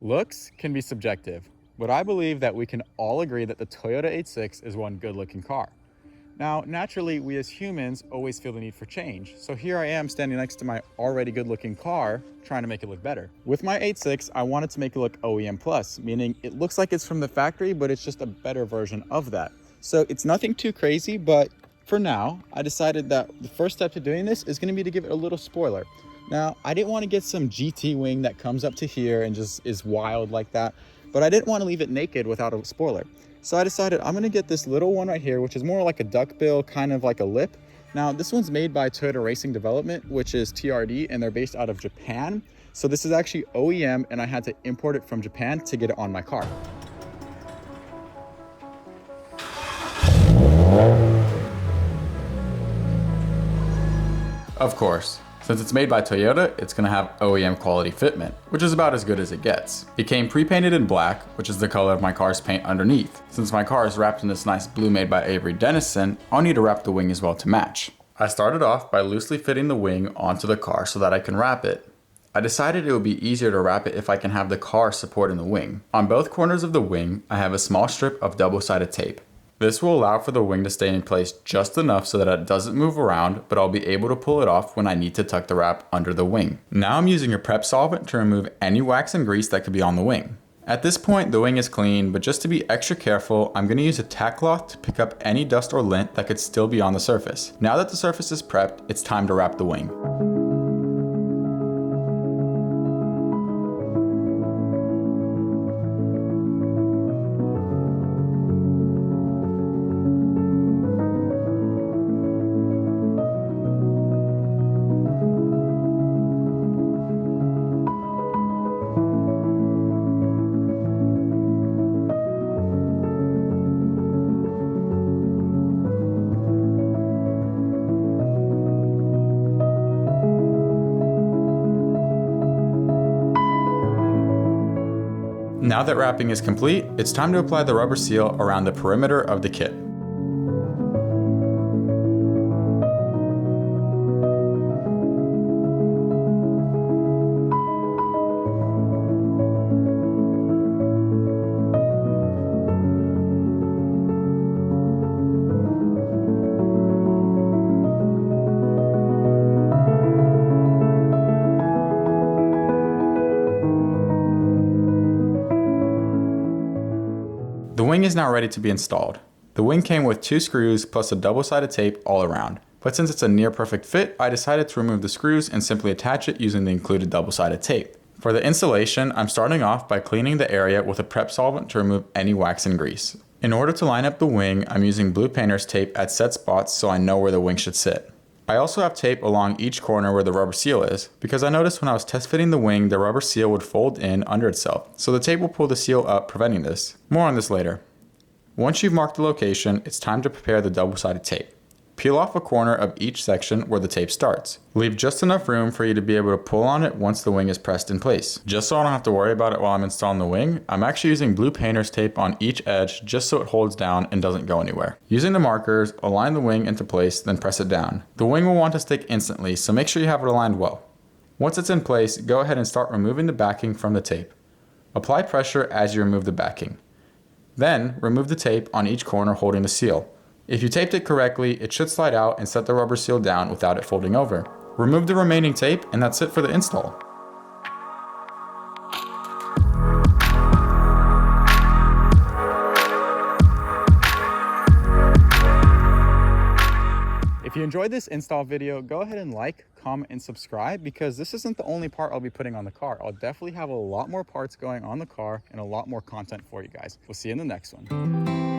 Looks can be subjective, but I believe that we can all agree that the Toyota 86 is one good-looking car. Now, naturally, we as humans always feel the need for change, so here I am standing next to my already good-looking car, trying to make it look better. With my 86, I wanted to make it look OEM plus, meaning it looks like it's from the factory, but it's just a better version of that. So it's nothing too crazy, but for now, I decided that the first step to doing this is going to be to give it a little spoiler. Now, I didn't want to get some GT wing that comes up to here and just is wild like that, but I didn't want to leave it naked without a spoiler. So I decided I'm going to get this little one right here, which is more like a duckbill, kind of like a lip. Now, this one's made by Toyota Racing Development, which is TRD, and they're based out of Japan. So this is actually OEM, and I had to import it from Japan to get it on my car. Of course, since it's made by Toyota, it's going to have OEM quality fitment, which is about as good as it gets. It came pre-painted in black, which is the color of my car's paint underneath. Since my car is wrapped in this nice blue made by Avery Dennison, I'll need to wrap the wing as well to match. I started off by loosely fitting the wing onto the car so that I can wrap it. I decided it would be easier to wrap it if I can have the car supporting the wing. On both corners of the wing, I have a small strip of double-sided tape. This will allow for the wing to stay in place just enough so that it doesn't move around, but I'll be able to pull it off when I need to tuck the wrap under the wing. Now I'm using a prep solvent to remove any wax and grease that could be on the wing. At this point, the wing is clean, but just to be extra careful, I'm going to use a tack cloth to pick up any dust or lint that could still be on the surface. Now that the surface is prepped, it's time to wrap the wing. Now that wrapping is complete, it's time to apply the rubber seal around the perimeter of the kit. The wing is now ready to be installed. The wing came with 2 screws plus a double-sided tape all around, but since it's a near perfect fit, I decided to remove the screws and simply attach it using the included double-sided tape. For the installation, I'm starting off by cleaning the area with a prep solvent to remove any wax and grease. In order to line up the wing, I'm using blue painter's tape at set spots so I know where the wing should sit. I also have tape along each corner where the rubber seal is, because I noticed when I was test fitting the wing, the rubber seal would fold in under itself, so the tape will pull the seal up, preventing this. More on this later. Once you've marked the location, it's time to prepare the double-sided tape. Peel off a corner of each section where the tape starts. Leave just enough room for you to be able to pull on it once the wing is pressed in place. Just so I don't have to worry about it while I'm installing the wing, I'm actually using blue painter's tape on each edge just so it holds down and doesn't go anywhere. Using the markers, align the wing into place, then press it down. The wing will want to stick instantly, so make sure you have it aligned well. Once it's in place, go ahead and start removing the backing from the tape. Apply pressure as you remove the backing. Then, remove the tape on each corner holding the seal. If you taped it correctly, it should slide out and set the rubber seal down without it folding over. Remove the remaining tape, and that's it for the install. If you enjoyed this install video, go ahead and like, comment, and subscribe, because this isn't the only part I'll be putting on the car. I'll definitely have a lot more parts going on the car and a lot more content for you guys. We'll see you in the next one.